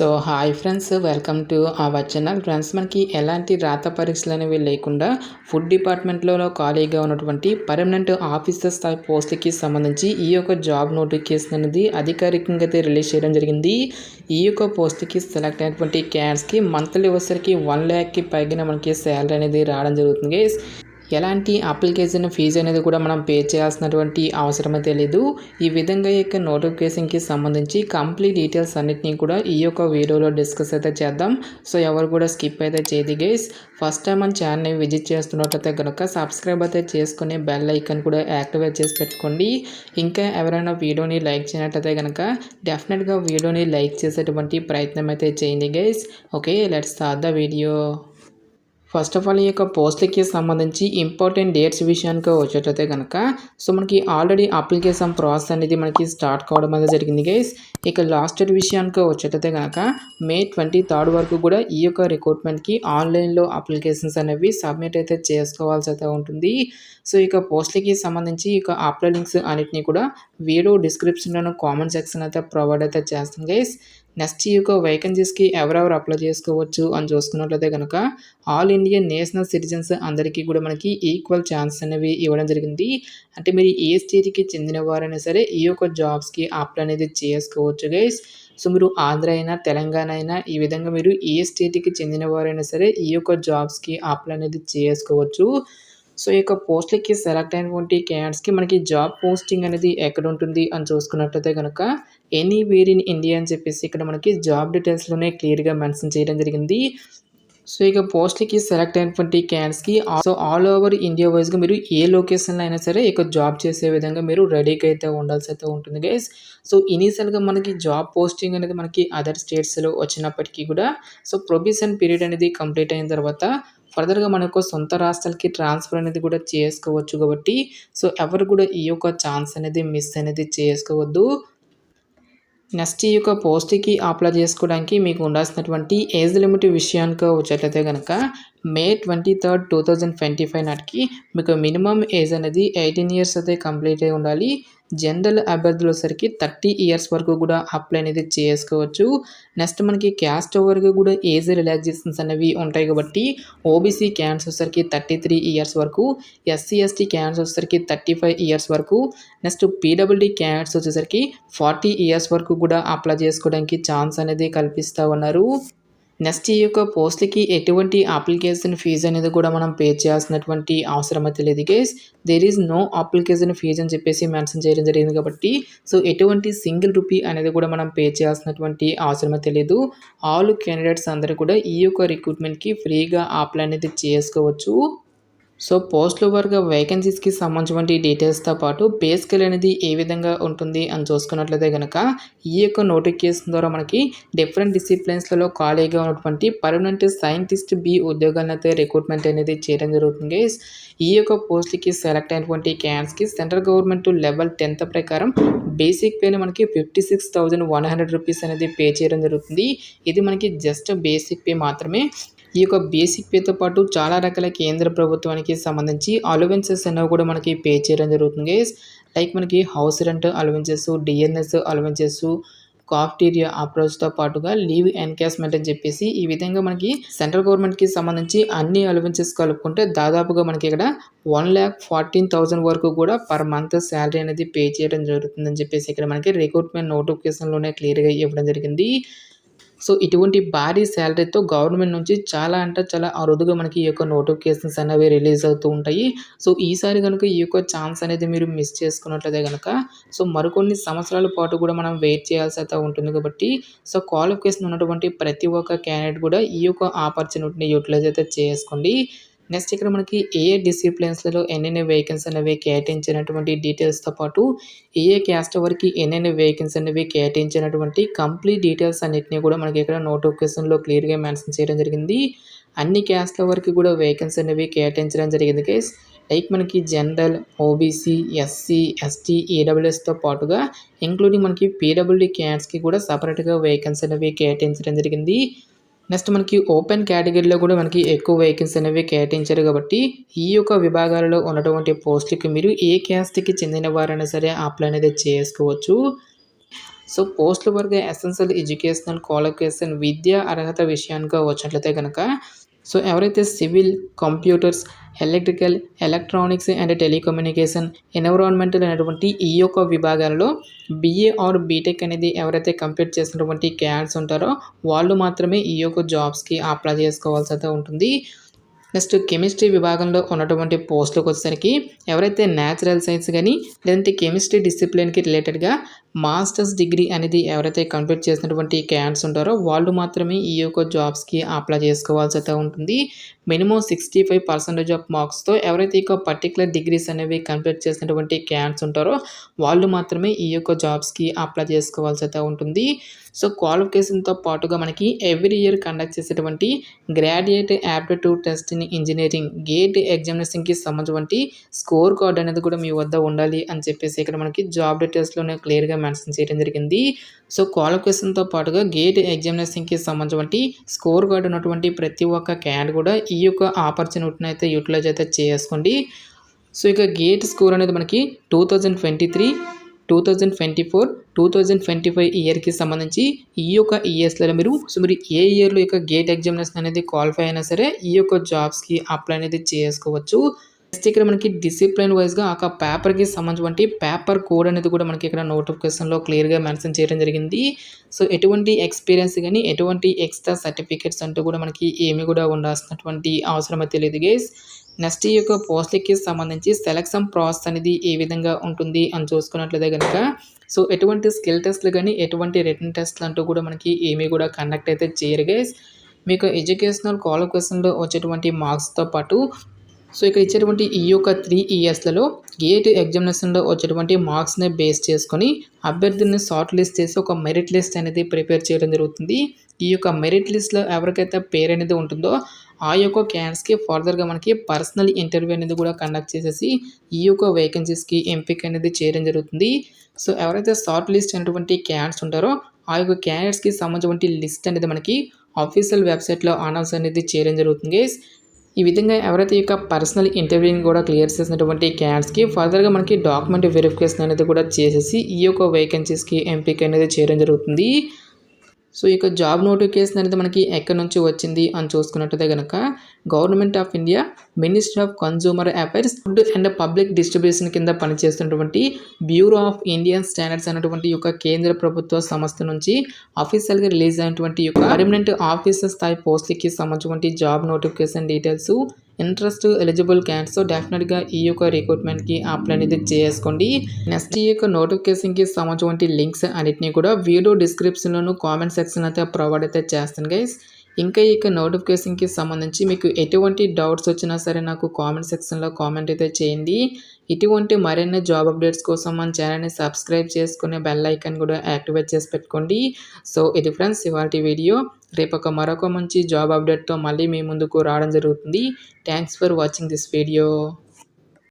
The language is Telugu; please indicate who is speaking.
Speaker 1: So hi friends, welcome to our channel. Friends, మనకి ఎలాంటి రాత పరీక్షలు అనేవి లేకుండా ఫుడ్ డిపార్ట్మెంట్లో ఖాళీగా ఉన్నటువంటి పర్మనెంట్ ఆఫీసర్ స్థాయి పోస్టులకి సంబంధించి ఈ యొక్క జాబ్ నోటిఫికేషన్ అనేది అధికారికంగా అయితే రిలీజ్ చేయడం జరిగింది. ఈ యొక్క పోస్ట్కి సెలెక్ట్ అయినటువంటి క్యాండిడేట్స్కి మంత్లీ వచ్చేసరికి 1 lakh పైగా మనకి శాలరీ అనేది రావడం జరుగుతుంది గైస్. ఎలాంటి అప్లికేషన్ ఫీజు అనేది కూడా మనం పే చేయాల్సినటువంటి అవసరం అయితే లేదు. ఈ విధంగా యొక్క నోటిఫికేషన్కి సంబంధించి కంప్లీట్ డీటెయిల్స్ అన్నిటినీ కూడా ఈ యొక్క వీడియోలో డిస్కస్ అయితే చేద్దాం. సో ఎవరు కూడా స్కిప్ అయితే చేయదు గైస్. ఫస్ట్ టైం మన ఛానల్ని విజిట్ చేస్తున్నట్లయితే కనుక సబ్స్క్రైబ్ అయితే చేసుకుని బెల్ ఐకాన్ కూడా యాక్టివేట్ చేసి పెట్టుకోండి. ఇంకా ఎవరైనా వీడియోని లైక్ చేయనట్లయితే కనుక డెఫినెట్గా వీడియోని లైక్ చేసేటువంటి ప్రయత్నం అయితే చేయండి guys. Okay, let's start the video. First of all ఈ యొక్క పోస్ట్లకి సంబంధించి ఇంపార్టెంట్ డేట్స్ విషయానికి వచ్చేటైతే కనుక మనకి ఆల్రెడీ అప్లికేషన్ ప్రాసెస్ అనేది మనకి స్టార్ట్ కావడం అనేది జరిగింది గైస్. ఇక లాస్ట్ డేట్ విషయానికి వచ్చేటైతే కనుక May 23 వరకు కూడా ఈ యొక్క రిక్రూట్మెంట్కి ఆన్లైన్లో అప్లికేషన్స్ అనేవి సబ్మిట్ అయితే చేసుకోవాల్సి అయితే ఉంటుంది. సో ఇక పోస్ట్లకి సంబంధించి ఇక అప్లై లింక్స్ అన్నిటినీ కూడా వీడియో డిస్క్రిప్షన్లోను కామెంట్ సెక్షన్ అయితే ప్రొవైడ్ అయితే చేస్తాం గైస్. నెక్స్ట్ ఈ యొక్క వేకెన్సీస్కి ఎవరెవరు అప్లై చేసుకోవచ్చు అని చూసుకున్నట్లయితే కనుక ఆల్ ఇండియా నేషనల్ సిటిజన్స్ అందరికీ కూడా మనకి ఈక్వల్ ఛాన్స్ అనేవి ఇవ్వడం జరిగింది. అంటే మీరు ఏ స్టేట్కి చెందిన వారైనా సరే ఈ యొక్క జాబ్స్కి అప్లై అనేది చేసుకోవచ్చు గైస్. సో మీరు ఆంధ్ర అయినా తెలంగాణ అయినా ఈ విధంగా మీరు ఏ స్టేట్కి చెందిన వారైనా సరే ఈ యొక్క జాబ్స్కి అప్లై అనేది చేసుకోవచ్చు. సో ఈ యొక్క పోస్ట్లకి సెలెక్ట్ అయినటువంటి క్యాండిడేట్స్కి మనకి జాబ్ పోస్టింగ్ అనేది ఎక్కడ ఉంటుంది అని చూసుకున్నట్లయితే కనుక ఎనీవేర్ ఇన్ ఇండియా అని చెప్పేసి ఇక్కడ మనకి జాబ్ డీటెయిల్స్లోనే క్లియర్గా మెన్షన్ చేయడం జరిగింది. సో ఇక పోస్ట్లకి సెలెక్ట్ అయినటువంటి క్యాండిడేట్స్కి ఆల్ ఓవర్ ఇండియా వైజ్గా మీరు ఏ లొకేషన్లో అయినా సరే ఇక జాబ్ చేసే విధంగా మీరు రెడీగా అయితే ఉండాల్సి అయితే ఉంటుంది గైస్. సో ఇనీషియల్గా మనకి జాబ్ పోస్టింగ్ అనేది మనకి అదర్ స్టేట్స్లో వచ్చినప్పటికీ కూడా ప్రొబేషన్ పీరియడ్ అనేది కంప్లీట్ అయిన తర్వాత ఫర్దర్గా మనకు సొంత రాష్ట్రాలకి ట్రాన్స్ఫర్ అనేది కూడా చేసుకోవచ్చు కాబట్టి ఎవరు కూడా ఈ యొక్క ఛాన్స్ అనేది మిస్ అనేది చేసుకోవద్దు. నెక్స్ట్ ఈ యొక్క పోస్ట్కి అప్లై చేసుకోవడానికి మీకు ఉండాల్సినటువంటి ఏజ్ లిమిట్ విషయానికి వచ్చేట్లయితే కనుక May 23, 2025 నాటికి మీకు మినిమం ఏజ్ అనేది 18 years అయితే కంప్లీట్ అయి ఉండాలి. జనరల్ అభ్యర్థుల సరికి 30 years వరకు కూడా అప్లై అనేది చేసుకోవచ్చు. నెక్స్ట్ మనకి క్యాస్ట్ వరకు కూడా ఏజ్ రిలాక్సేషన్స్ అనేవి ఉంటాయి కాబట్టి ఓబీసీ క్యాండిడేట్స్ వచ్చేసరికి 33 years వరకు, ఎస్సీ ఎస్టీ క్యాండిడేట్స్ వచ్చేసరికి 35 years వరకు, నెక్స్ట్ పీడబ్ల్యూడీ క్యాండిడేట్స్ వచ్చేసరికి 40 years వరకు కూడా అప్లై చేసుకోవడానికి ఛాన్స్ అనేది కల్పిస్తూ ఉన్నారు. నెక్స్ట్ ఈ యొక్క పోస్ట్లకి ఎటువంటి అప్లికేషన్ ఫీజు అనేది కూడా మనం పే చేయాల్సినటువంటి అవసరం అయితే లేదు guys. There is no application fee అని చెప్పేసి మెన్షన్ చేయడం జరిగింది కాబట్టి ఎటువంటి సింగిల్ రూపీ అనేది కూడా మనం పే చేయాల్సినటువంటి అవసరం అయితే లేదు. ఆల్ క్యాండిడేట్స్ అందరూ కూడా ఈ యొక్క రిక్రూట్మెంట్కి ఫ్రీగా అప్లై అనేది చేసుకోవచ్చు. పోస్టుల వరకు వేకెన్సీస్కి సంబంధించిన డీటెయిల్స్తో పాటు పే స్కేల్ అనేది ఏ విధంగా ఉంటుంది అని చూసుకున్నట్లయితే కనుక ఈ యొక్క నోటిఫికేషన్ ద్వారా మనకి డిఫరెంట్ డిసిప్లిన్స్లలో ఖాళీగా ఉన్నటువంటి పర్మనెంట్ సైంటిస్ట్ బి ఉద్యోగాలను అయితే రిక్రూట్మెంట్ అనేది చేయడం జరుగుతుంది. ఈ యొక్క పోస్ట్కి సెలెక్ట్ అయినటువంటి క్యాండిడేట్స్కి సెంట్రల్ గవర్నమెంట్ లెవెల్ 10th ప్రకారం బేసిక్ పేని మనకి 56,100 రూపీస్ అనేది పే చేయడం జరుగుతుంది. ఇది మనకి జస్ట్ బేసిక్ పే మాత్రమే. ఈ యొక్క బేసిక్ పేతో పాటు చాలా రకాల కేంద్ర ప్రభుత్వానికి సంబంధించి అలవెన్సెస్ అనేవి కూడా మనకి పే చేయడం జరుగుతుంది. లైక్ మనకి house rent allowances, DNS allowances, cafeteria అప్రోచ్తో పాటుగా లీవ్ ఎన్కాష్మెంట్ అని చెప్పేసి ఈ విధంగా మనకి సెంట్రల్ గవర్నమెంట్కి సంబంధించి అన్ని అలవెన్సెస్ కలుపుకుంటే దాదాపుగా మనకి ఇక్కడ 1,14,000 వరకు కూడా పర్ మంత్ శాలరీ అనేది పే చేయడం జరుగుతుందని చెప్పేసి ఇక్కడ మనకి రిక్రూట్మెంట్ నోటిఫికేషన్లోనే క్లియర్గా ఇవ్వడం జరిగింది. ఇటువంటి భారీ శాలరీతో గవర్నమెంట్ నుంచి చాలా అంటే చాలా అరుదుగా మనకి ఈ యొక్క నోటిఫికేషన్స్ అనేవి రిలీజ్ అవుతూ ఉంటాయి. ఈసారి కనుక ఈ యొక్క ఛాన్స్ అనేది మీరు మిస్ చేసుకున్నట్లయితే కనుక మరికొన్ని సంవత్సరాల పాటు కూడా మనం వెయిట్ చేయాల్సి అయితే ఉంటుంది కాబట్టి క్వాలిఫికేషన్ ఉన్నటువంటి ప్రతి ఒక్క క్యాండిడేట్ కూడా ఈ యొక్క ఆపర్చునిటీని యూటిలైజ్ అయితే చేసుకోండి. నెక్స్ట్ ఇక్కడ మనకి ఏ డిసిప్లిన్స్లలో ఎన్నెన్ని వేకెన్సీ అనేవి కేటాయించినటువంటి డీటెయిల్స్తో పాటు ఏ క్యాస్ట్ వరకు ఎన్నెన్ని వేకెన్సీ అనేవి కేటాయించినటువంటి కంప్లీట్ డీటెయిల్స్ అన్నింటినీ కూడా మనకి ఇక్కడ నోటిఫికేషన్లో క్లియర్గా మెన్షన్ చేయడం జరిగింది. అన్ని క్యాస్ట్ల వరకు కూడా వేకెన్సీ అనేవి కేటాయించడం జరిగింది గైస్. లైక్ మనకి జనరల్, ఓబీసీ, ఎస్సీ, ఎస్టీ, ఈడబ్ల్యూఎస్తో పాటుగా ఇంక్లూడింగ్ మనకి పీడబ్ల్యూడీ క్యాండిడేట్స్కి కూడా సపరేట్గా వేకెన్సీ అనేవి కేటాయించడం జరిగింది. నెక్స్ట్ మనకి ఓపెన్ కేటగిరీలో కూడా మనకి ఎక్కువ వేకెన్సీ అనేవి కేటాయించారు కాబట్టి ఈ యొక్క విభాగాలలో ఉన్నటువంటి పోస్టులకి మీరు ఏ క్యాస్ట్కి చెందిన వారైనా సరే అప్లై అనేది చేసుకోవచ్చు. సో పోస్టుల వరకు ఎసెన్షియల్ ఎడ్యుకేషనల్ క్వాలిఫికేషన్ విద్యా అర్హత విషయానికి వచ్చినట్లయితే కనుక సో ఎవరైతే civil, computers, electrical, electronics and telecommunication, environmental అనేటువంటి ఈ యొక్క విభాగాలలో బీఏ ఆర్ బీటెక్ అనేది ఎవరైతే కంప్లీట్ చేసినటువంటి క్యాండిడేట్స్ ఉంటారో వాళ్ళు మాత్రమే ఈ యొక్క జాబ్స్కి అప్లై చేసుకోవాల్సి అయితే ఉంటుంది. నెక్స్ట్ కెమిస్ట్రీ విభాగంలో ఉన్నటువంటి పోస్టులకు వచ్చేసరికి ఎవరైతే న్యాచురల్ సైన్స్ కానీ లేదంటే కెమిస్ట్రీ డిసిప్లిన్కి రిలేటెడ్గా మాస్టర్స్ డిగ్రీ అనేది ఎవరైతే కంప్లీట్ చేసినటువంటి క్యాండిడేట్స్ ఉంటారో వాళ్ళు మాత్రమే ఈ యొక్క జాబ్స్కి అప్లై చేసుకోవాల్సి అయితే ఉంటుంది. మినిమం 65% ఆఫ్ మార్క్స్తో ఎవరైతే ఇక పర్టికులర్ డిగ్రీస్ అనేవి కంప్లీట్ చేసినటువంటి క్యాండిడేట్స్ ఉంటారో వాళ్ళు మాత్రమే ఈ యొక్క జాబ్స్కి అప్లై చేసుకోవాల్సి అయితే ఉంటుంది. సో క్వాలిఫికేషన్తో పాటుగా మనకి ఎవ్రీ ఇయర్ కండక్ట్ చేసేటువంటి graduate aptitude test in engineering gate ఎగ్జామినేషన్కి సంబంధించి స్కోర్ కార్డ్ అనేది కూడా మీ వద్ద ఉండాలి అని చెప్పేసి ఇక్కడ మనకి జాబ్ డీటెయిల్స్లోనే క్లియర్గా మెన్షన్ చేయడం జరిగింది. సో క్వాలిఫికేషన్తో పాటుగా గేట్ ఎగ్జామినేషన్కి సంబంధించి స్కోర్ కార్డ్ ఉన్నటువంటి ప్రతి ఒక్క క్యాండిడేట్ కూడా ఈ యొక్క ఆపర్చునిటీని అయితే యూటిలైజ్ అయితే చేసుకోండి. సో ఇక గేట్ స్కోర్ అనేది మనకి 2023, 2024, 2025 ఇయర్కి సంబంధించి ఈ యొక్క ఇయర్స్లో మీరు ఏ ఇయర్లో యొక్క గేట్ ఎగ్జామినేషన్ అనేది క్వాలిఫై అయినా సరే ఈ యొక్క జాబ్స్కి అప్లై అనేది చేసుకోవచ్చు. నెక్స్ట్ ఇక్కడ మనకి డిసిప్లిన్ వైజ్గా ఆ పేపర్కి సంబంధించి పేపర్ కోడ్ అనేది కూడా మనకి ఇక్కడ నోటిఫికేషన్లో క్లియర్గా మెన్షన్ చేయడం జరిగింది. సో ఎటువంటి ఎక్స్పీరియన్స్ కానీ ఎటువంటి ఎక్స్ట్రా సర్టిఫికేట్స్ అంటూ కూడా మనకి ఏమి కూడా ఉండాల్సినటువంటి అవసరం అయితే లేదు గైస్. నెక్స్ట్ ఈ యొక్క పోస్ట్లకి సంబంధించి సెలక్షన్ ప్రాసెస్ అనేది ఏ విధంగా ఉంటుంది అని చూసుకున్నట్లయితే కనుక సో ఎటువంటి స్కిల్ టెస్ట్లు కానీ ఎటువంటి రిటన్ టెస్ట్లు అంటూ కూడా మనకి ఏమీ కూడా కండక్ట్ అయితే చేయరు గైస్. మీకు ఎడ్యుకేషనల్ క్వాలిఫికేషన్లో వచ్చేటువంటి మార్క్స్తో పాటు సో ఇక్కడ ఇచ్చేటువంటి ఈ యొక్క 3 ఇయర్స్లలో గేట్ ఎగ్జామినేషన్లో వచ్చేటువంటి మార్క్స్ని బేస్ చేసుకొని అభ్యర్థుల్ని షార్ట్ లిస్ట్ చేసి ఒక మెరిట్ లిస్ట్ అనేది ప్రిపేర్ చేయడం జరుగుతుంది. ఈ యొక్క మెరిట్ లిస్ట్లో ఎవరికైతే పేరు అనేది ఉంటుందో ఆ యొక్క క్యాండిడేట్స్కి ఫర్దర్గా మనకి పర్సనల్ ఇంటర్వ్యూ అనేది కూడా కండక్ట్ చేసేసి ఈ యొక్క వేకెన్సీస్కి ఎంపిక అనేది చేయడం జరుగుతుంది. సో ఎవరైతే షార్ట్ లిస్ట్ అయినటువంటి క్యాండిడేట్స్ ఉంటారో ఆ యొక్క క్యాండిడేట్స్కి సంబంధించిన లిస్ట్ అనేది మనకి ఆఫీషియల్ వెబ్సైట్లో అనౌన్స్ అనేది చేయడం జరుగుతుంది గైస్. ఈ విధంగా ఎవరైతే యొక్క పర్సనల్ ఇంటర్వ్యూని కూడా క్లియర్ చేసినటువంటి క్యాండిడేట్స్కి ఫర్దర్గా మనకి డాక్యుమెంట్ వెరిఫికేషన్ అనేది కూడా చేసేసి ఈ యొక్క వేకెన్సీస్కి ఎంపిక అనేది చేయడం జరుగుతుంది. సో ఈ యొక్క జాబ్ నోటిఫికేషన్ అనేది మనకి ఎక్కడి నుంచి వచ్చింది అని చూసుకున్నట్టయితే కనుక government of India ministry of consumer affairs, food and public distribution కింద పనిచేస్తున్నటువంటి బ్యూరో ఆఫ్ ఇండియన్ స్టాండర్డ్స్ అనేటువంటి యొక్క కేంద్ర ప్రభుత్వ సంస్థ నుంచి అఫీషియల్గా రిలీజ్ అయినటువంటి యొక్క పర్మనెంట్ ఆఫీసర్ స్థాయి పోస్టులకి సంబంధించినటువంటి job notification details interest eligible candidates డెఫినెట్గా ఈ యొక్క రిక్రూట్మెంట్కి అప్లై అనేది చేసుకోండి. నెక్స్ట్ ఈ యొక్క నోటిఫికేషన్కి సంబంధించిన లింక్స్ అన్నిటినీ కూడా వీడియో డిస్క్రిప్షన్లోను కామెంట్ సెక్షన్ అయితే ప్రొవైడ్ అయితే చేస్తాను గైస్. ఇంకా ఈ యొక్క నోటిఫికేషన్కి సంబంధించి మీకు ఎటువంటి డౌట్స్ వచ్చినా సరే నాకు కామెంట్ సెక్షన్లో కామెంట్ అయితే చేయండి. ఇటువంటి మరిన్ని జాబ్ అప్డేట్స్ కోసం మన ఛానల్ని సబ్స్క్రైబ్ చేసుకునే బెల్ ఐకాన్ కూడా యాక్టివేట్ చేసి పెట్టుకోండి. సో ఇది ఫ్రెండ్స్ ఇవాల్టి వీడియో. రేపు మరొక మంచి జాబ్ అప్డేట్తో మళ్ళీ మీ ముందుకు రావడం జరుగుతుంది. Thanks for watching this video.